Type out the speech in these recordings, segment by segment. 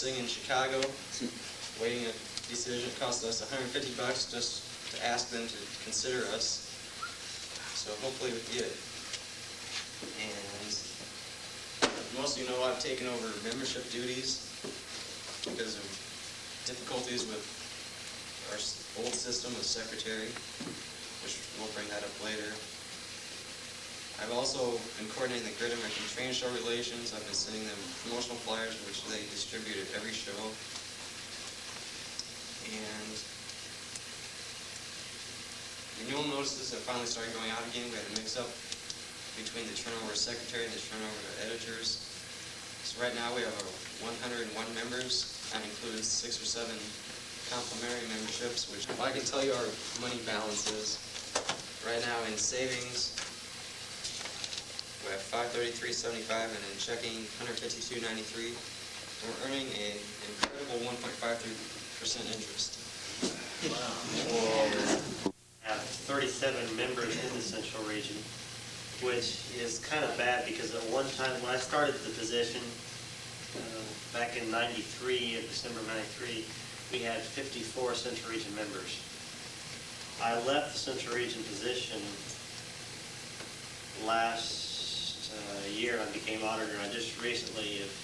sitting in Chicago, waiting a decision. It cost us $150 just to ask them to consider us. So hopefully we get it. And most of you know I've taken over membership duties because of difficulties with our old system of secretary, which we'll bring that up later. I've also been coordinating the Great American Train Show relations. I've been sending them promotional flyers, which they distribute at every show. And renewal notices have finally started going out again. We had a mix-up between the turnover of secretary and the turnover of editors. So right now we have 101 members. That includes 6 or 7 complimentary memberships, which I can tell you our money balance is right now in savings. We have $533.75 and in checking $152.93. We're earning an incredible 1.53% interest. Wow. We have 37 members in the Central Region, which is kind of bad because at one time when I started the position back in '93, in December '93, we had 54 Central Region members. I left the Central Region position last year. I became auditor. I just recently have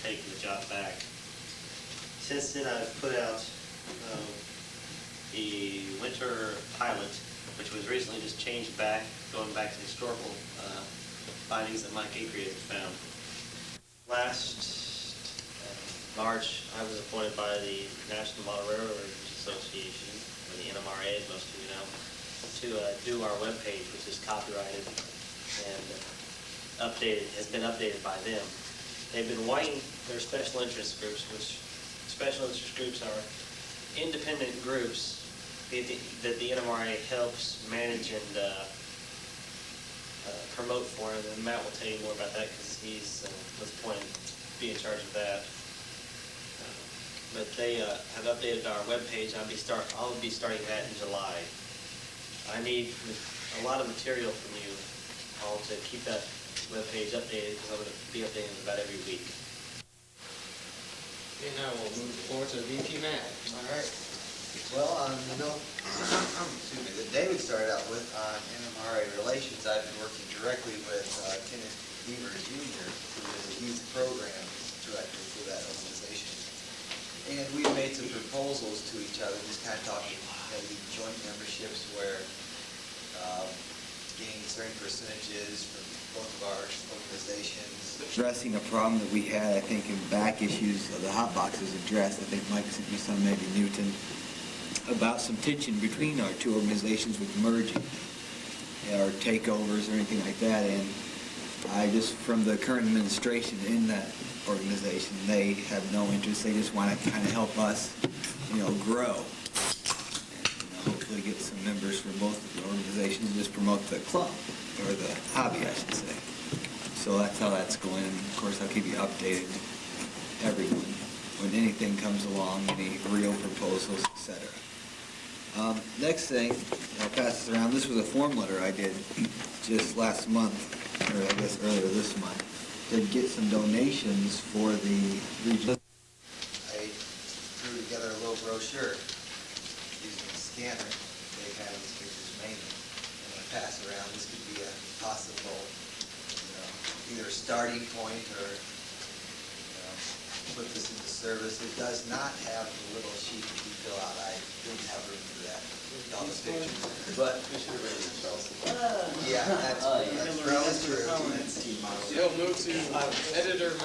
taken the job back. Since then, I've put out the winter pilot, which was recently just changed back, going back to historical findings that Mike Acree had found. Last March, I was appointed by the National Model Railroad Association, or the NMRA, as most of you know, to do our webpage, which is copyrighted and updated, has been updated by them. They've been wanting their special interest groups, which special interest groups are independent groups that the NMRA helps manage and promote for them. And Matt will tell you more about that because he's was appointed to be in charge of that. But they have updated our webpage. I'll be starting that in July. I need a lot of material from you all to keep that webpage updated because I'm going to be updating it about every week. Okay, now we'll move forward to VP Matt. All right. Well, on the note, that David started out with on NMRA relations, I've been working directly with Kenneth Beaver Jr., who is the youth program director for that organization. And we've made some proposals to each other, just kind of talking maybe joint memberships where getting certain percentages from both of our organizations. Addressing a problem that we had, I think, in back issues of the hot boxes addressed. I think Mike sent me some, maybe Newton, about some tension between our two organizations with merging or takeovers or anything like that. And I just, from the current administration in that organization, they have no interest. They just want to kind of help us, grow. Hopefully get some members from both of the organizations and just promote the club, or the hobby, I should say. So that's how that's going. And of course, I'll keep you updated, everyone, when anything comes along, any real proposals, etc. Next thing, I'll pass this around. This was a form letter I did just last month, or I guess earlier this month, to get some donations for the region. I threw together a little brochure using a scanner. They have these pictures mainly. I'm going to pass around. This could be a possible, either a starting point or put this into service. It does not have the little sheet that you fill out. I didn't have room for that with all the pictures. But we should have read it ourselves. Yeah, that's true. You'll move to editor.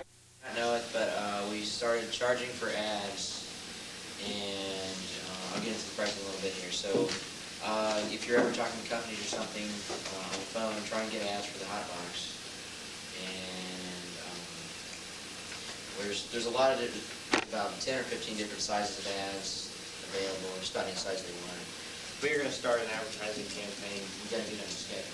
I know it, but we started charging for ads, and I'll get into the pricing a little bit here. So if you're ever talking to companies or something on the phone, try and get ads for the hot box. And there's a lot of different, about 10 or 15 different sizes of ads available, just about any size they want. We're going to start an advertising campaign. We got to do that in schedule.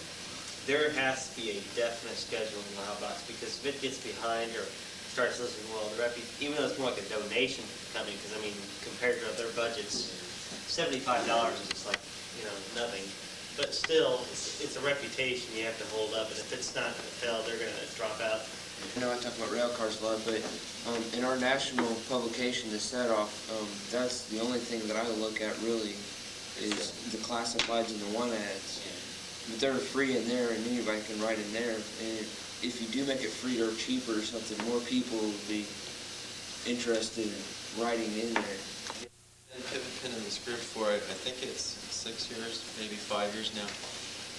There has to be a definite schedule in the hot box, because if it gets behind or starts listening, well, even though it's more like a donation coming, because I mean, compared to their budgets, $75 is just like, nothing. But still, it's a reputation you have to hold up, and if it's not going to fail, they're going to drop out. I know I talk about rail cars a lot, but in our national publication, the set-off, that's the only thing that I look at really is the classifieds and the one ads. But they're free in there, and anybody can write in there. And if you do make it free or cheaper or something, more people will be interested in writing in there. Been in this group for, I think it's 6 years, maybe 5 years now.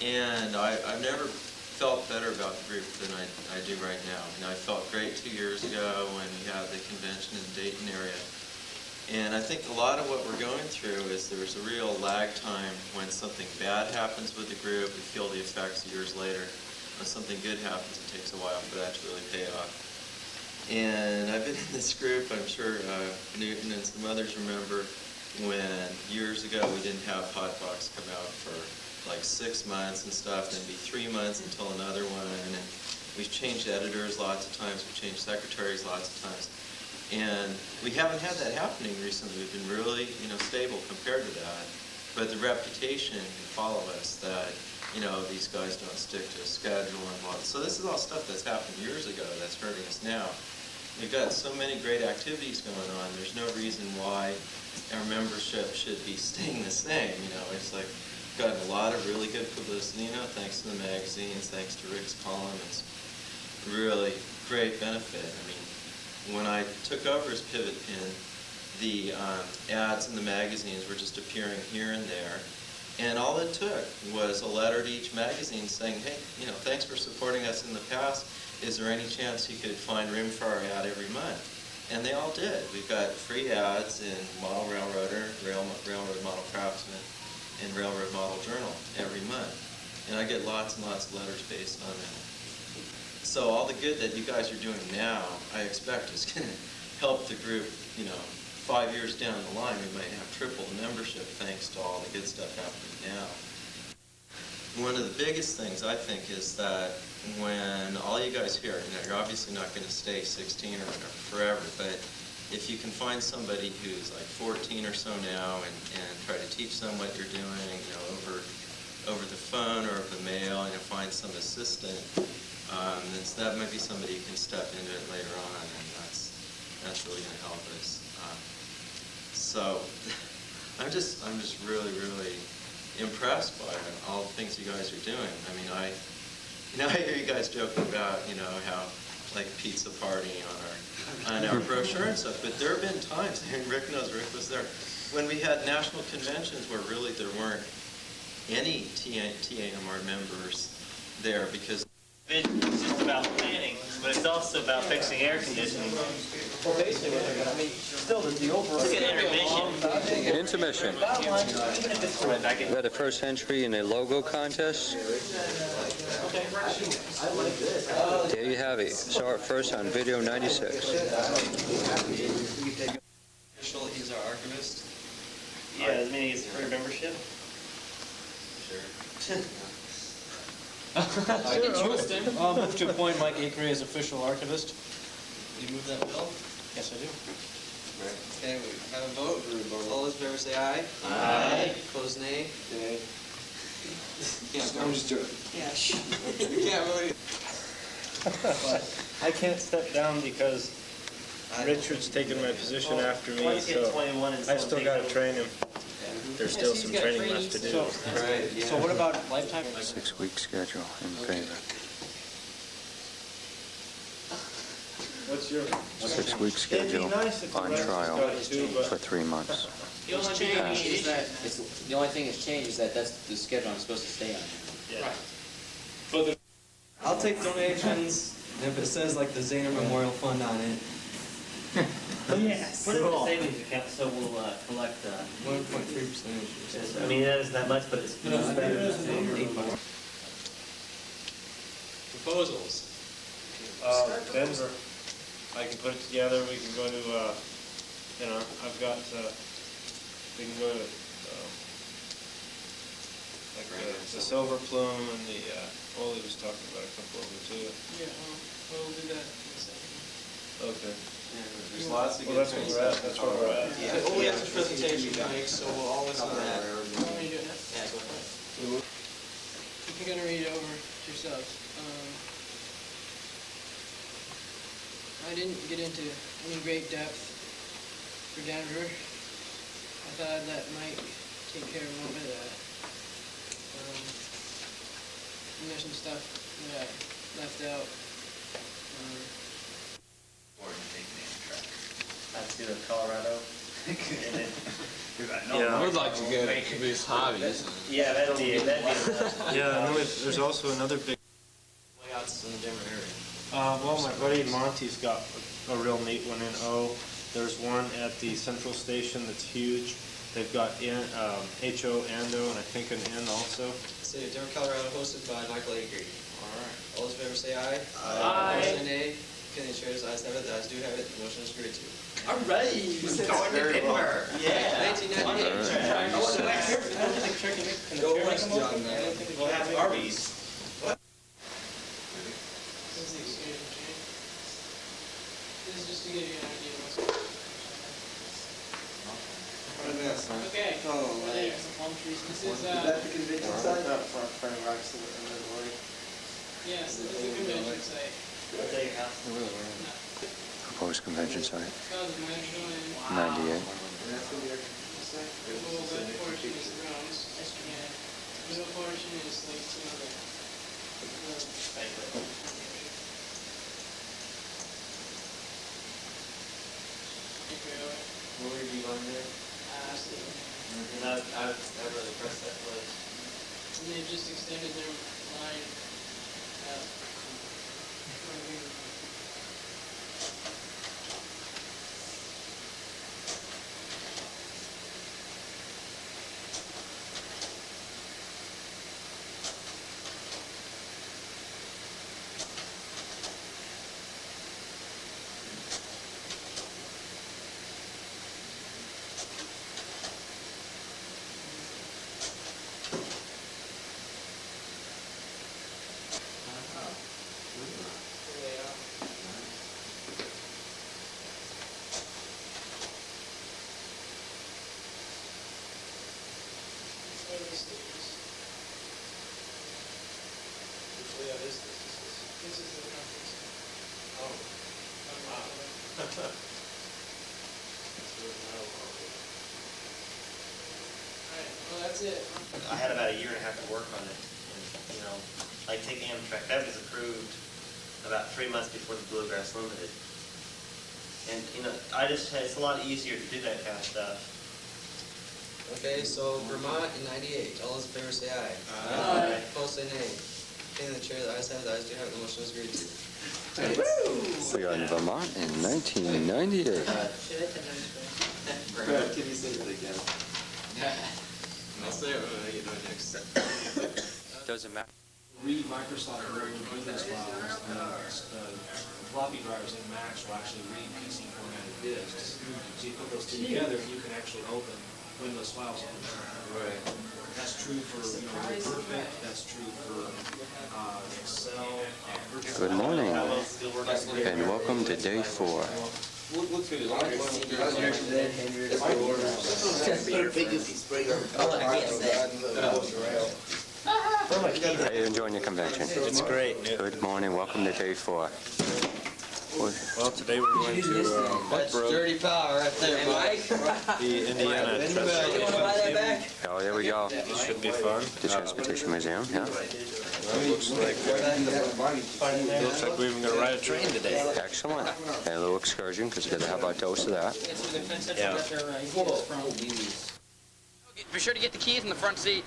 And I've never felt better about the group than I do right now. I felt great 2 years ago when we had the convention in the Dayton area. And I think a lot of what we're going through is there's a real lag time when something bad happens with the group. We feel the effects years later. When something good happens, it takes a while for that to really pay off. And I've been in this group, I'm sure Newton and some others remember, when years ago we didn't have Hotbox come out for like 6 months and stuff, then it'd be 3 months until another one, and we've changed editors lots of times, we've changed secretaries lots of times, and we haven't had that happening recently. We've been really, stable compared to that, but the reputation can follow us that, these guys don't stick to a schedule and what. So this is all stuff that's happened years ago that's hurting us now. We've got so many great activities going on. There's no reason why our membership should be staying the same. It's like gotten a lot of really good publicity, thanks to the magazines, thanks to Rick's column. It's really great benefit. When I took over as Pivot Pin, the ads in the magazines were just appearing here and there. And all it took was a letter to each magazine saying, hey, thanks for supporting us in the past. Is there any chance you could find room for our ad every month? And they all did. We've got free ads in Model Railroader, Railroad Model Craftsman, and Railroad Model Journal every month. And I get lots and lots of letters based on that. So all the good that you guys are doing now, I expect is going to help the group, 5 years down the line, we might have triple the membership thanks to all the good stuff happening now. One of the biggest things I think is that when all you guys here, you're obviously not going to stay 16 or whatever forever, but if you can find somebody who's like 14 or so now and try to teach them what you're doing, over the phone or over the mail, find some assistant, then that might be somebody who can step into it later on, and that's really going to help us. So I'm just really, really impressed by all the things you guys are doing. I hear you guys joking about, how like pizza party on our brochure and stuff, but there have been times, and Rick knows, Rick was there, when we had national conventions where really there weren't any TAMR members there because It's just about planning, but it's also about fixing air conditioning. Well, basically, still the overall. Look at intermission. Intermission. We had the first entry in a logo contest. There you have it. Saw it first on video 96. He's our archivist. Yeah, he's for membership. Sure. Interesting. Move to appoint Mike Akery as official archivist. You move that, Bill? Yes, I do. Okay, we have a vote. All those in favor say aye. Aye. Opposed, nay. Nay. I'm just joking. Yeah, you can't vote. I can't step down because Richard's taken my position after me, Once you get so 21 and I still got to take train him. There's still some training left to do. Right, yeah. So what about lifetime? 6-week schedule in favor. What's your? 6-week schedule on trial for 3 months. The only thing that's changed is that that's the schedule I'm supposed to stay on. I'll take donations if it says like the Vezina Memorial Fund on it. Put it in the savings account, so we'll collect. 1.3%. That isn't that much, but it's better than Proposals. Denver. I can put it together. We can go to, I've got, we can go to, the Silver Plume and the, Oli was talking about a couple of them too. Yeah, we'll do that in a second. Okay. There's lots of Well, good that's where things. we're at. That's where we're at. Yeah, Ole has a presentation tonight, so we'll all listen to that. Want me to do it now? Yeah, go ahead. If you're gonna read it over yourselves. I didn't get into any great depth for Denver. I thought that might take care of a little bit of that. And there's some stuff that I left out. Let's do a Colorado. And then- Yeah, I would like to get these hobbies. Yeah, that'd be. Yeah, and then there's also another big, Layouts in the Denver area. well, my buddy Monty's got a real neat one in O. There's one at the central station that's huge. They've got HO and O, and I think an N also. City of Denver, Colorado, hosted by Michael A. Green. All right. All those in favor say aye. Aye. Opposed say nay. Can the chairs, ayes have it, the ayes do have it, the motion is agreed to. All right. Going to Denver. Yeah. 1998. Go west, young man. We'll have Arby's. This is the exchange machine. This is just to give you an idea of what's. What is this? Okay. Oh, There, some palm trees. This is, Is that the convention site? yes, this is the convention site. What's that, your house? Proposed convention site, Called the Metro and 98. And that's gonna be our convention site? the whole left portion is the grounds. And the middle portion is like, Where would you going there? And I've really pressed that place. And they've just extended their line out. Right here. This is the conference. Oh. Alright, well, that's it. I had about a year and a half to work on it. And, you know, like take Amtrak, that was approved about 3 months before the Bluegrass Limited. And, you know, it's a lot easier to do that kind of stuff. Okay, so Vermont in 98. All those in favor say aye. Aye. Opposed say nay. Okay, the chair, the ayes have it, the ayes do have it, the motion is agreed to. We are in Vermont in 1998. Brad, can you say it again? I'll say it when I get to it next. Doesn't matter. Read Microsoft Word business files, floppy drives in Macs will actually read PC formatted disks. So you put those two together, and you can actually open Windows files on them. Right. That's true for, Word Perfect, that's true for Excel. Good morning, and welcome to day 4. How you enjoying your convention? It's great. Good morning, welcome to day 4. Well, today we're going to That's dirty power right there, Mike. the Indiana Transportation Museum. Oh, there we go. This should be fun. The Transportation Museum, yeah. Looks like we're even going to ride a train today. Excellent. And a little excursion, because we're going to have our dose of that. Yeah. Be sure to get the keys in the front seat.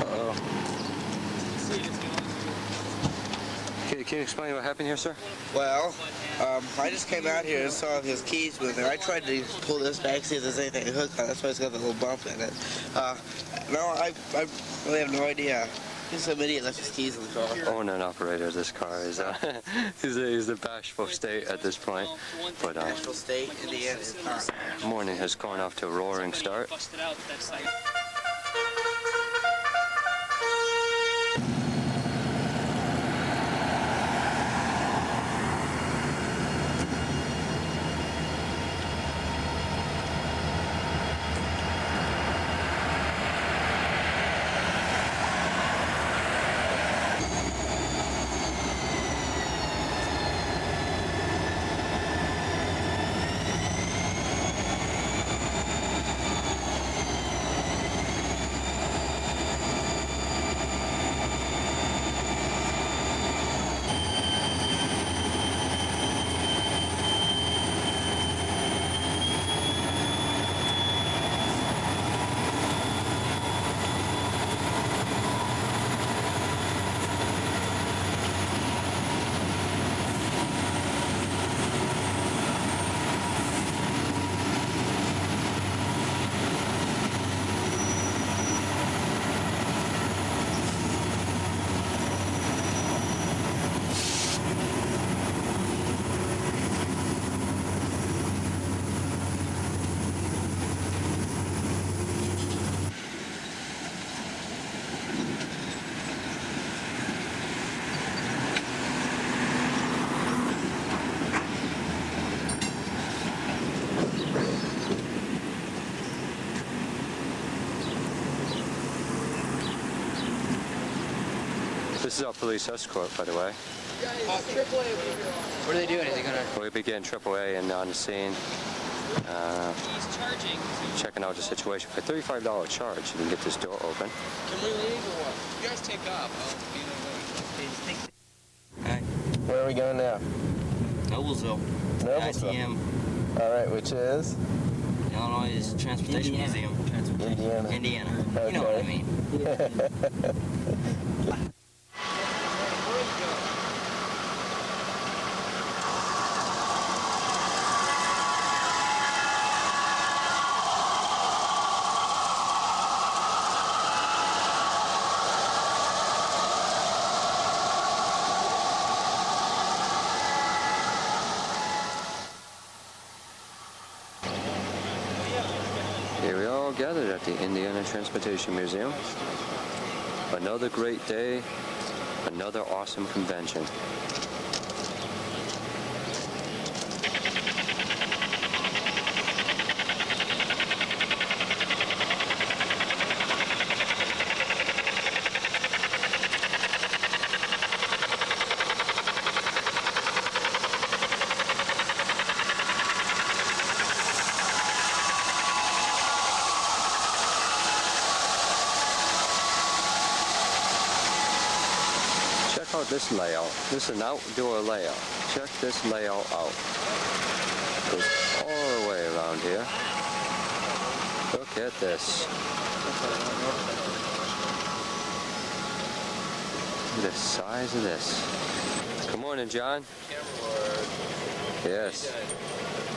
Uh-oh. Can you explain what happened here, sir? Well, I just came out here and saw his keys with it. I tried to pull this back, see if there's anything to hook on. That's why it's got the little bump in it. No, I really have no idea. He's some idiot left his keys in the car. Owner and operator of this car is he's a bashful state at this point. But National State, Indiana. morning has gone off to a roaring start. Busted out that site. is our police escort, by the way. What are they doing? Is he gonna? We'll begin AAA and on the scene. He's charging. Checking out the situation. For a $35 charge, you can get this door open. Can we leave or what? You guys take off. Where are we going now? Noblesville. Noblesville. ITM, All right, which is Illinois Transportation Museum. Indiana. Indiana. You know what I mean. Here we all gathered at the Indiana Transportation Museum. Another great day, another awesome convention. Check out this layout. This is an outdoor layout. Check this layout out. Goes all the way around here. Look at this. Look at the size of this. Good morning, John. Yes.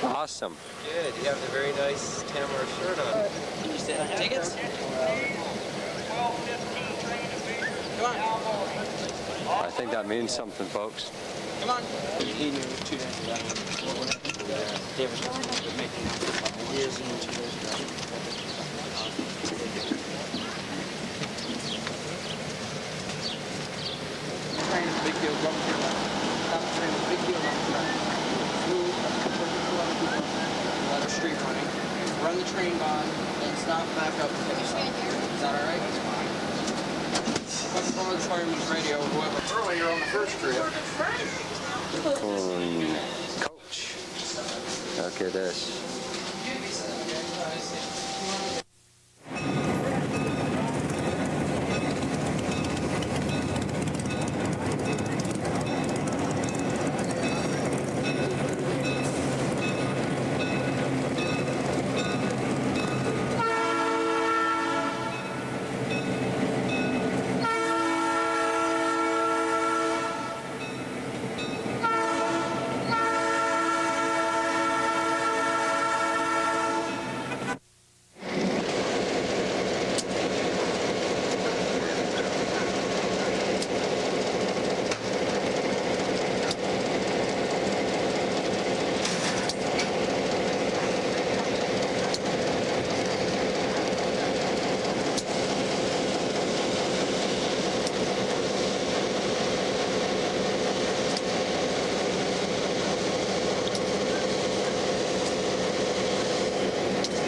Awesome. Good. You have the very nice TAMR shirt on. You still have tickets? Come on. I think that means something, folks. Come on. He knew 2 days ago. David was making ideas in 2 days ago. Train is a big deal. Run through that. Stop the train is a big deal. Let our street running. Run the train by, then stop back up. Is that all right? That's fine. From the fireman's radio or whoever. Earlier on the first trip. Coach. Look at this.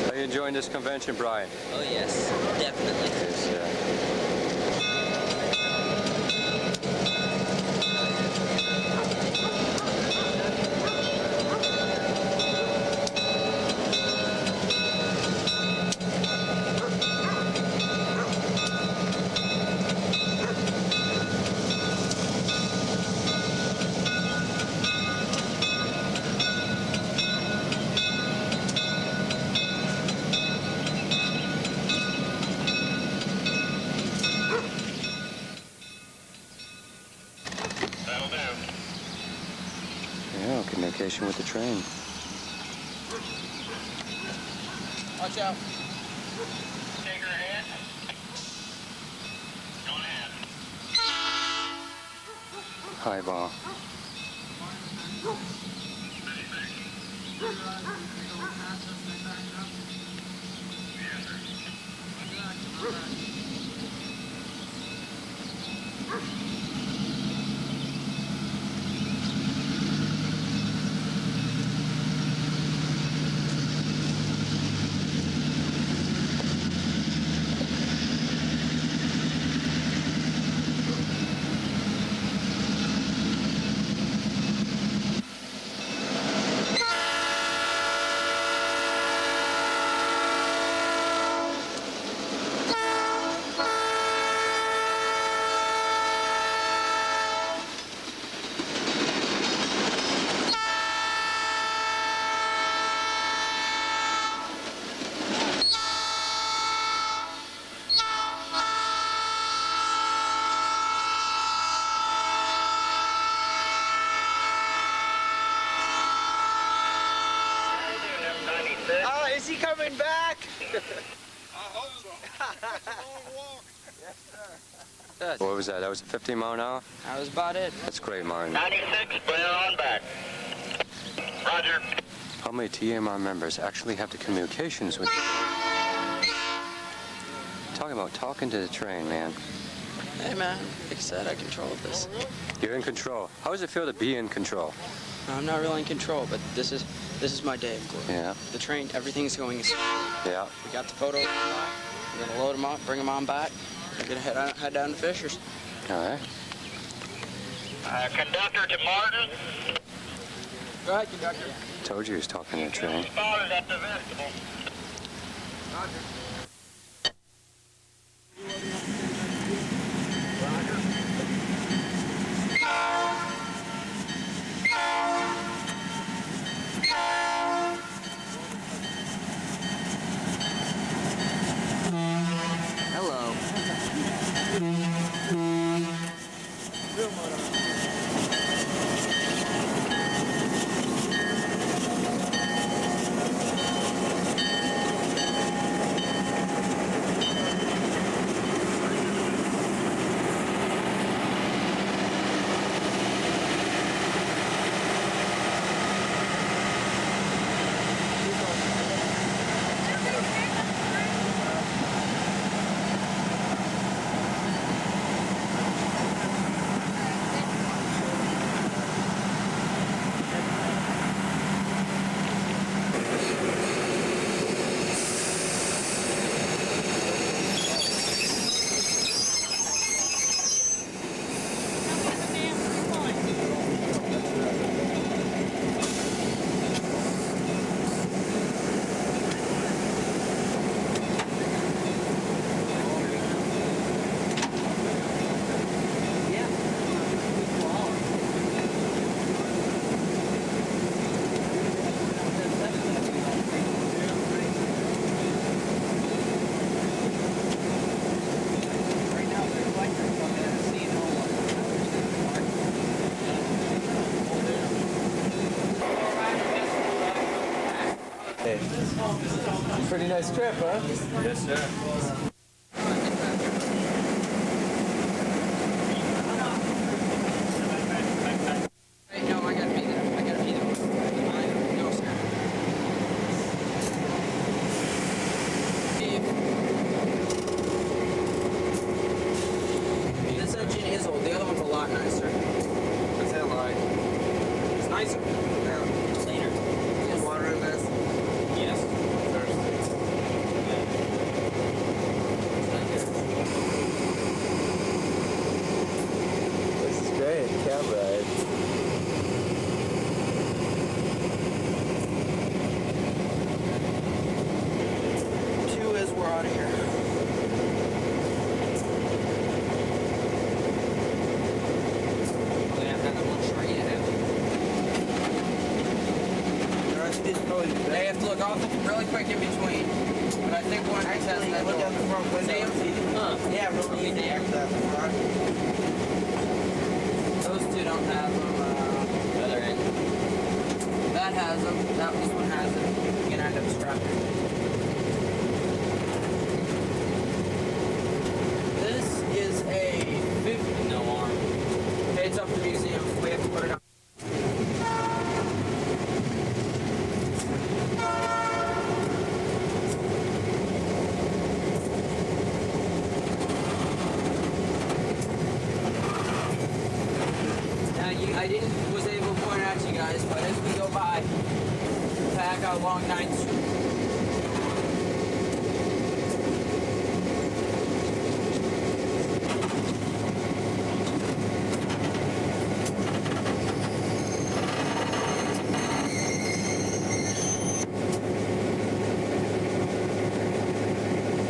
Are you enjoying this convention, Brian? Oh yes, definitely. Yeah, communication with the train. Watch out. Take her ahead. Going ahead. Highball. Is he coming back? What was that? That was a 15 mile an hour? That was about it. That's great, Martin. 96, clear on back. Roger. How many TAMR members actually have the communications with you? Talk about talking to the train, man. Hey man, like I said, I controlled this. You're in control. How does it feel to be in control? I'm not really in control, but this is my day, of course. Yeah. The train, everything's going smoothly. Yeah. We got the photos. We're gonna load them up, bring them on back. We're gonna head down to Fisher's. All right. Conductor to Martin. Go ahead, conductor. Told you he was talking to the train. Spotted at the vestibule. Pretty nice trip, huh? Yes, sir. Hey, no, I gotta be there. I gotta be there. No, sir. This engine is old. The other one's a lot nicer. What's that like? It's nicer. Cleaner. Yes. Water in this? Yes. This is great. Cab ride. Two is we're out of here. They have to look off really quick in between. But I think one has that Look out the front window. See 'em? Yeah, really easy. Out the front. Those two don't have them. Other end. That has them. This one has it. You can end up strapped. This is a 50. No arm. Okay, it's up to the museum. We have to put it up. I was able to point it out to you guys, but as we go by, pack out long nights.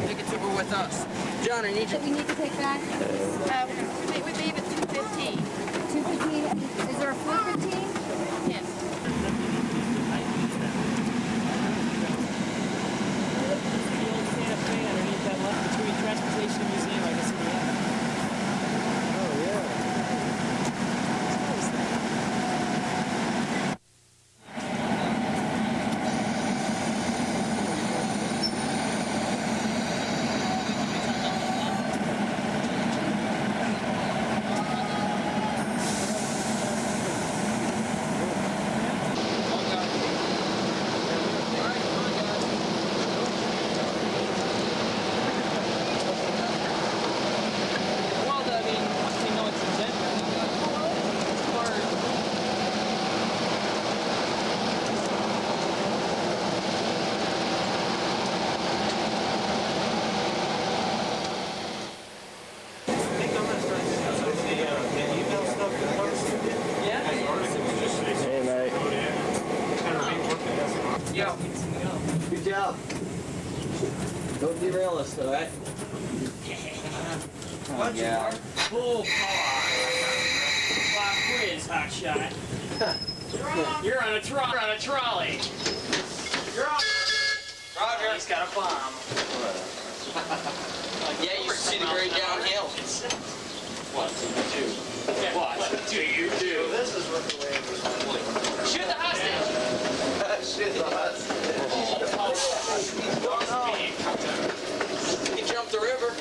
Take it over with us. John, I need you. We need to take back? We leave at 2:15. 2:15? Is there a 4:15? Yes. Yeah. Good job. Don't derail us, all right? Watch it, Mark. Full car. Pop quiz, hotshot. You're on a trolley. You're on. Roger. He's got a bomb. Yeah, you see the grade downhill. What do you do? What do you do? This is what the way it was. Shoot the hostage. Shit, He jumped the river.